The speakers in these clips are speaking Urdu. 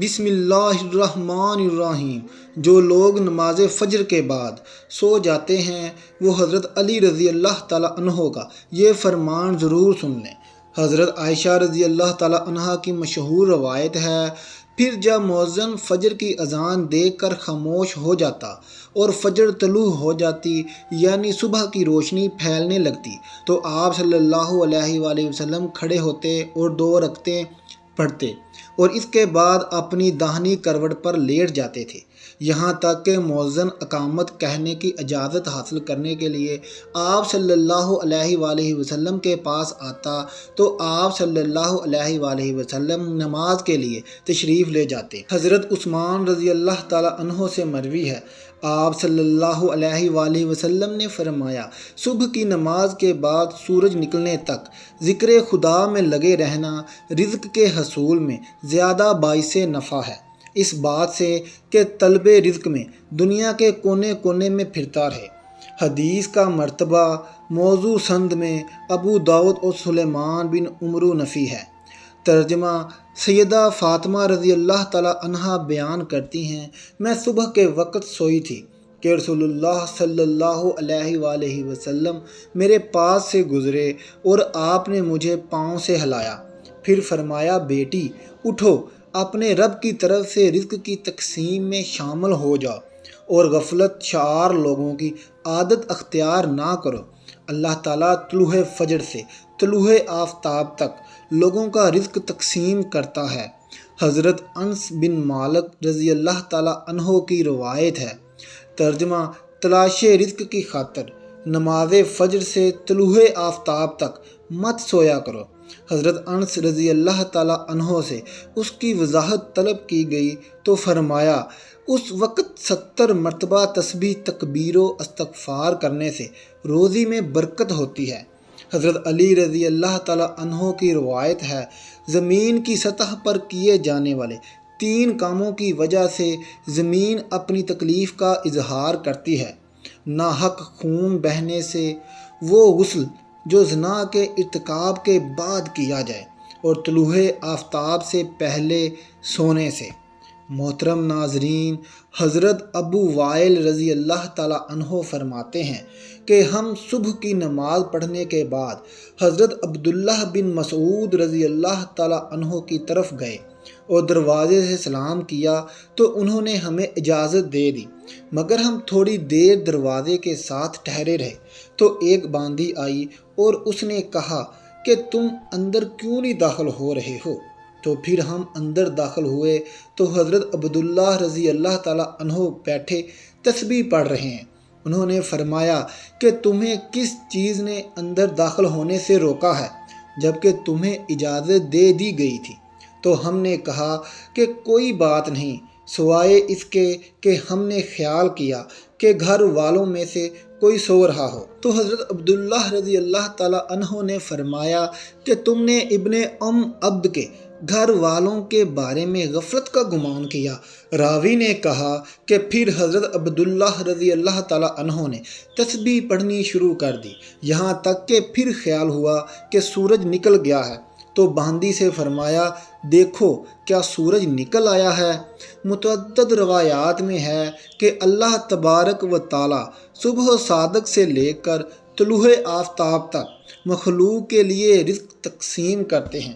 بسم اللہ الرحمن الرحیم۔ جو لوگ نماز فجر کے بعد سو جاتے ہیں وہ حضرت علی رضی اللہ تعالیٰ عنہ کا یہ فرمان ضرور سن لیں۔ حضرت عائشہ رضی اللہ تعالیٰ عنہ کی مشہور روایت ہے، پھر جب مؤذن فجر کی اذان دے کر خاموش ہو جاتا اور فجر طلوع ہو جاتی یعنی صبح کی روشنی پھیلنے لگتی تو آپ صلی اللہ علیہ وآلہ وسلم کھڑے ہوتے اور 2 رکعتیں پڑھتے اور اس کے بعد اپنی داہنی کروٹ پر لیٹ جاتے تھے، یہاں تک کہ مؤذن اقامت کہنے کی اجازت حاصل کرنے کے لیے آپ صلی اللہ علیہ وآلہ وسلم کے پاس آتا تو آپ صلی اللہ علیہ وآلہ وسلم نماز کے لیے تشریف لے جاتے۔ حضرت عثمان رضی اللہ تعالیٰ عنہ سے مروی ہے، آپ صلی اللہ علیہ وآلہ وسلم نے فرمایا، صبح کی نماز کے بعد سورج نکلنے تک ذکر خدا میں لگے رہنا رزق کے حصول میں زیادہ باعث نفع ہے، اس بات سے کہ طلب رزق میں دنیا کے کونے کونے میں پھرتا رہے۔ حدیث کا مرتبہ موضوع سند میں ابو داؤد اور سلیمان بن عمرو نفی ہے۔ ترجمہ سیدہ فاطمہ رضی اللہ تعالیٰ عنہا بیان کرتی ہیں، میں صبح کے وقت سوئی تھی کہ رسول اللہ صلی اللہ علیہ وآلہ وسلم میرے پاس سے گزرے اور آپ نے مجھے پاؤں سے ہلایا، پھر فرمایا، بیٹی اٹھو، اپنے رب کی طرف سے رزق کی تقسیم میں شامل ہو جاؤ اور غفلت شعار لوگوں کی عادت اختیار نہ کرو۔ اللہ تعالیٰ طلوع فجر سے طلوع آفتاب تک لوگوں کا رزق تقسیم کرتا ہے۔ حضرت انس بن مالک رضی اللہ تعالیٰ عنہ کی روایت ہے۔ ترجمہ تلاش رزق کی خاطر نماز فجر سے طلوع آفتاب تک مت سویا کرو۔ حضرت انس رضی اللہ تعالیٰ عنہ سے اس کی وضاحت طلب کی گئی تو فرمایا، اس وقت 70 مرتبہ تسبیح تکبیر و استغفار کرنے سے روزی میں برکت ہوتی ہے۔ حضرت علی رضی اللہ تعالیٰ عنہ کی روایت ہے، زمین کی سطح پر کیے جانے والے 3 کاموں کی وجہ سے زمین اپنی تکلیف کا اظہار کرتی ہے، ناحق خون بہنے سے، وہ غسل جو زنا کے ارتکاب کے بعد کیا جائے، اور طلوع آفتاب سے پہلے سونے سے۔ محترم ناظرین، حضرت ابو وائل رضی اللہ تعالیٰ عنہ فرماتے ہیں کہ ہم صبح کی نماز پڑھنے کے بعد حضرت عبداللہ بن مسعود رضی اللہ تعالیٰ عنہ کی طرف گئے اور دروازے سے سلام کیا تو انہوں نے ہمیں اجازت دے دی، مگر ہم تھوڑی دیر دروازے کے ساتھ ٹھہرے رہے تو ایک باندھی آئی اور اس نے کہا کہ تم اندر کیوں نہیں داخل ہو رہے ہو؟ تو پھر ہم اندر داخل ہوئے تو حضرت عبداللہ رضی اللہ تعالیٰ عنہ بیٹھے تسبیح پڑھ رہے ہیں۔ انہوں نے فرمایا کہ تمہیں کس چیز نے اندر داخل ہونے سے روکا ہے جبکہ تمہیں اجازت دے دی گئی تھی؟ تو ہم نے کہا کہ کوئی بات نہیں سوائے اس کے کہ ہم نے خیال کیا کہ گھر والوں میں سے کوئی سو رہا ہو۔ تو حضرت عبداللہ رضی اللہ تعالیٰ عنہ نے فرمایا کہ تم نے ابن عبد کے گھر والوں کے بارے میں غفلت کا گمان کیا۔ راوی نے کہا کہ پھر حضرت عبداللہ رضی اللہ تعالیٰ عنہ نے تسبیح پڑھنی شروع کر دی، یہاں تک کہ پھر خیال ہوا کہ سورج نکل گیا ہے تو باندی سے فرمایا، دیکھو کیا سورج نکل آیا ہے؟ متعدد روایات میں ہے کہ اللہ تبارک و تعالیٰ صبح صادق سے لے کر طلوع آفتاب تک مخلوق کے لیے رزق تقسیم کرتے ہیں،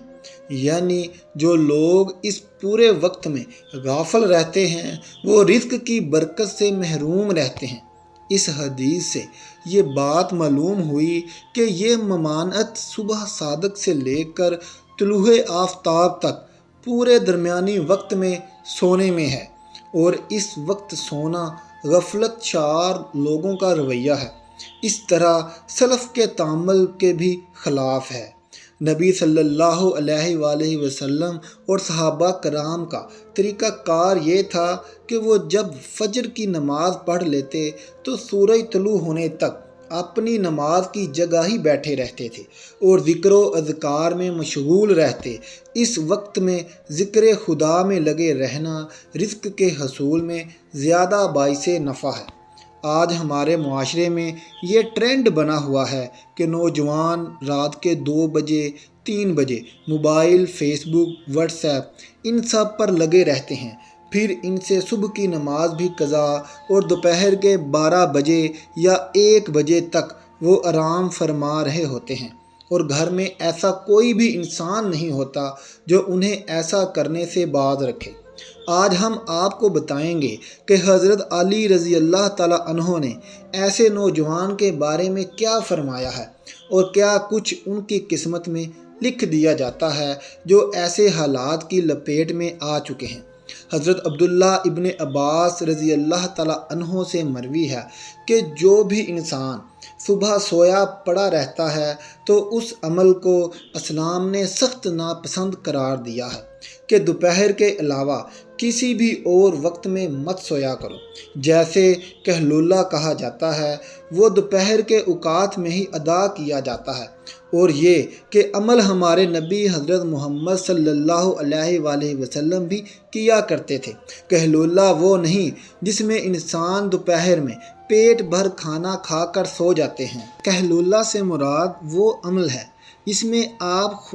یعنی جو لوگ اس پورے وقت میں غافل رہتے ہیں وہ رزق کی برکت سے محروم رہتے ہیں۔ اس حدیث سے یہ بات معلوم ہوئی کہ یہ ممانعت صبح صادق سے لے کر طلوع آفتاب تک پورے درمیانی وقت میں سونے میں ہے، اور اس وقت سونا غفلت شعار لوگوں کا رویہ ہے، اس طرح سلف کے تعامل کے بھی خلاف ہے۔ نبی صلی اللہ علیہ وآلہ وسلم اور صحابہ کرام کا طریقہ کار یہ تھا کہ وہ جب فجر کی نماز پڑھ لیتے تو سورج طلوع ہونے تک اپنی نماز کی جگہ ہی بیٹھے رہتے تھے اور ذکر و اذکار میں مشغول رہتے۔ اس وقت میں ذکر خدا میں لگے رہنا رزق کے حصول میں زیادہ باعث نفع ہے۔ آج ہمارے معاشرے میں یہ ٹرینڈ بنا ہوا ہے کہ نوجوان رات کے 2 بجے 3 بجے موبائل، فیس بک، واٹس ایپ ان سب پر لگے رہتے ہیں، پھر ان سے صبح کی نماز بھی قضا اور دوپہر کے 12 بجے یا 1 بجے تک وہ آرام فرما رہے ہوتے ہیں، اور گھر میں ایسا کوئی بھی انسان نہیں ہوتا جو انہیں ایسا کرنے سے باز رکھے۔ آج ہم آپ کو بتائیں گے کہ حضرت علی رضی اللہ تعالیٰ عنہ نے ایسے نوجوان کے بارے میں کیا فرمایا ہے، اور کیا کچھ ان کی قسمت میں لکھ دیا جاتا ہے جو ایسے حالات کی لپیٹ میں آ چکے ہیں۔ حضرت عبداللہ ابن عباس رضی اللہ تعالیٰ عنہ سے مروی ہے کہ جو بھی انسان صبح سویا پڑا رہتا ہے تو اس عمل کو اسلام نے سخت ناپسند قرار دیا ہے کہ دوپہر کے علاوہ کسی بھی اور وقت میں مت سویا کرو۔ جیسے کہلولہ کہا جاتا ہے، وہ دوپہر کے اوقات میں ہی ادا کیا جاتا ہے، اور یہ کہ عمل ہمارے نبی حضرت محمد صلی اللہ علیہ وآلہ وسلم بھی کیا کرتے تھے۔ کہلولہ وہ نہیں جس میں انسان دوپہر میں پیٹ بھر کھانا کھا کر سو جاتے ہیں۔ کہلولہ سے مراد وہ عمل ہے جس میں آپ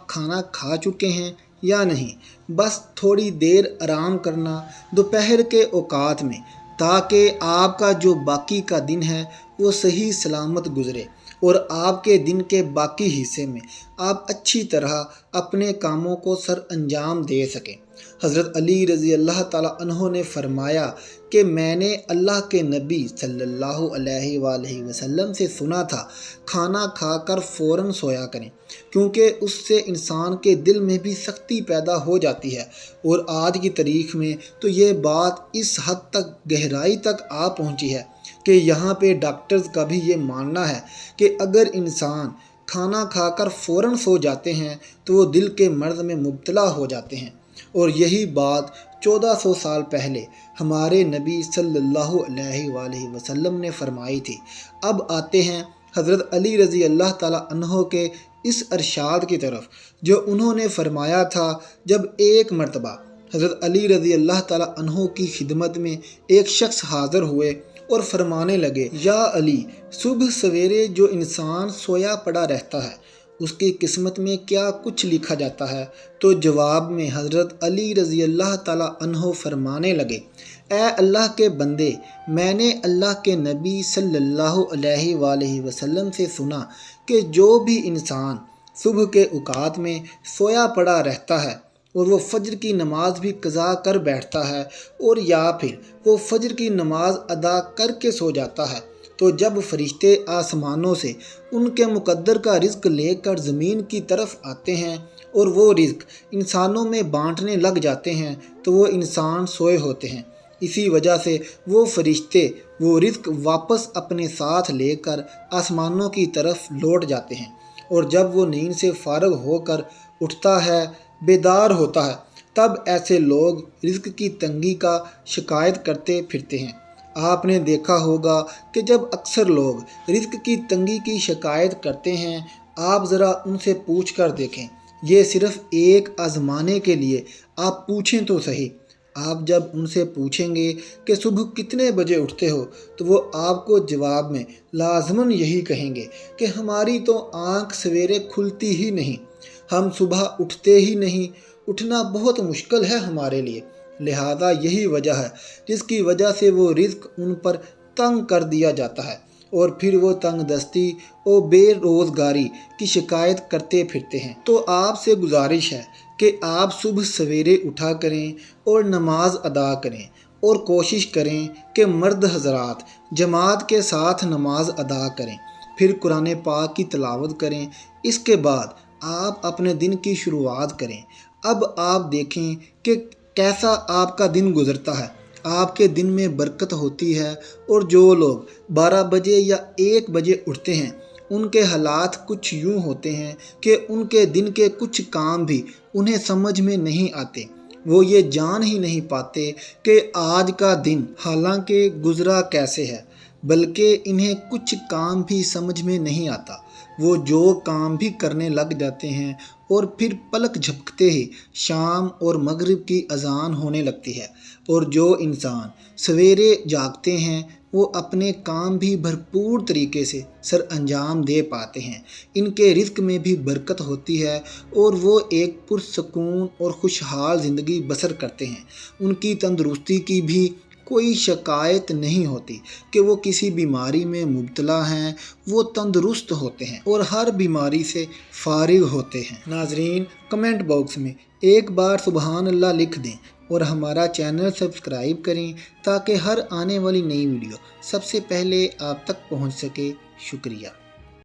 کھانا کھا چکے ہیں یا نہیں، بس تھوڑی دیر آرام کرنا دوپہر کے اوقات میں، تاکہ آپ کا جو باقی کا دن ہے وہ صحیح سلامت گزرے اور آپ کے دن کے باقی حصے میں آپ اچھی طرح اپنے کاموں کو سر انجام دے سکیں۔ حضرت علی رضی اللہ تعالیٰ عنہ نے فرمایا کہ میں نے اللہ کے نبی صلی اللہ علیہ وآلہ وسلم سے سنا تھا، کھانا کھا کر فوراً سویا کریں، کیونکہ اس سے انسان کے دل میں بھی سختی پیدا ہو جاتی ہے، اور آج کی تاریخ میں تو یہ بات اس حد تک گہرائی تک آ پہنچی ہے کہ یہاں پہ ڈاکٹرز کا بھی یہ ماننا ہے کہ اگر انسان کھانا کھا کر فوراً سو جاتے ہیں تو وہ دل کے مرض میں مبتلا ہو جاتے ہیں، اور یہی بات 1400 سال پہلے ہمارے نبی صلی اللہ علیہ وآلہ وسلم نے فرمائی تھی۔ اب آتے ہیں حضرت علی رضی اللہ تعالیٰ عنہ کے اس ارشاد کی طرف جو انہوں نے فرمایا تھا جب ایک مرتبہ حضرت علی رضی اللہ تعالیٰ عنہ کی خدمت میں ایک شخص حاضر ہوئے اور فرمانے لگے، یا علی، صبح سویرے جو انسان سویا پڑا رہتا ہے اس کی قسمت میں کیا کچھ لکھا جاتا ہے؟ تو جواب میں حضرت علی رضی اللہ تعالیٰ عنہ فرمانے لگے، اے اللہ کے بندے، میں نے اللہ کے نبی صلی اللہ علیہ وآلہ وسلم سے سنا کہ جو بھی انسان صبح کے اوقات میں سویا پڑا رہتا ہے اور وہ فجر کی نماز بھی قضا کر بیٹھتا ہے، اور یا پھر وہ فجر کی نماز ادا کر کے سو جاتا ہے، تو جب فرشتے آسمانوں سے ان کے مقدر کا رزق لے کر زمین کی طرف آتے ہیں اور وہ رزق انسانوں میں بانٹنے لگ جاتے ہیں تو وہ انسان سوئے ہوتے ہیں۔ اسی وجہ سے وہ فرشتے وہ رزق واپس اپنے ساتھ لے کر آسمانوں کی طرف لوٹ جاتے ہیں، اور جب وہ نیند سے فارغ ہو کر اٹھتا ہے، بیدار ہوتا ہے، تب ایسے لوگ رزق کی تنگی کا شکایت کرتے پھرتے ہیں۔ آپ نے دیکھا ہوگا کہ جب اکثر لوگ رزق کی تنگی کی شکایت کرتے ہیں، آپ ذرا ان سے پوچھ کر دیکھیں، یہ صرف ایک آزمانے کے لیے آپ پوچھیں تو صحیح۔ آپ جب ان سے پوچھیں گے کہ صبح کتنے بجے اٹھتے ہو تو وہ آپ کو جواب میں لازماً یہی کہیں گے کہ ہماری تو آنکھ سویرے کھلتی ہی نہیں، ہم صبح اٹھتے ہی نہیں، اٹھنا بہت مشکل ہے ہمارے لیے۔ لہذا یہی وجہ ہے جس کی وجہ سے وہ رزق ان پر تنگ کر دیا جاتا ہے، اور پھر وہ تنگ دستی اور بے روزگاری کی شکایت کرتے پھرتے ہیں۔ تو آپ سے گزارش ہے کہ آپ صبح سویرے اٹھا کریں اور نماز ادا کریں، اور کوشش کریں کہ مرد حضرات جماعت کے ساتھ نماز ادا کریں، پھر قرآن پاک کی تلاوت کریں، اس کے بعد آپ اپنے دن کی شروعات کریں۔ اب آپ دیکھیں کہ کیسا آپ کا دن گزرتا ہے، آپ کے دن میں برکت ہوتی ہے، اور جو لوگ 12 بجے یا 1 بجے اٹھتے ہیں ان کے حالات کچھ یوں ہوتے ہیں کہ ان کے دن کے کچھ کام بھی انہیں سمجھ میں نہیں آتے، وہ یہ جان ہی نہیں پاتے کہ آج کا دن حالانکہ گزرا کیسے ہے، بلکہ انہیں کچھ کام بھی سمجھ میں نہیں آتا۔ وہ جو کام بھی کرنے لگ جاتے ہیں اور پھر پلک جھپکتے ہی شام اور مغرب کی اذان ہونے لگتی ہے، اور جو انسان سویرے جاگتے ہیں وہ اپنے کام بھی بھرپور طریقے سے سر انجام دے پاتے ہیں، ان کے رزق میں بھی برکت ہوتی ہے اور وہ ایک پرسکون اور خوشحال زندگی بسر کرتے ہیں۔ ان کی تندرستی کی بھی کوئی شکایت نہیں ہوتی کہ وہ کسی بیماری میں مبتلا ہیں، وہ تندرست ہوتے ہیں اور ہر بیماری سے فارغ ہوتے ہیں۔ ناظرین، کمنٹ باکس میں ایک بار سبحان اللہ لکھ دیں اور ہمارا چینل سبسکرائب کریں تاکہ ہر آنے والی نئی ویڈیو سب سے پہلے آپ تک پہنچ سکے۔ شکریہ۔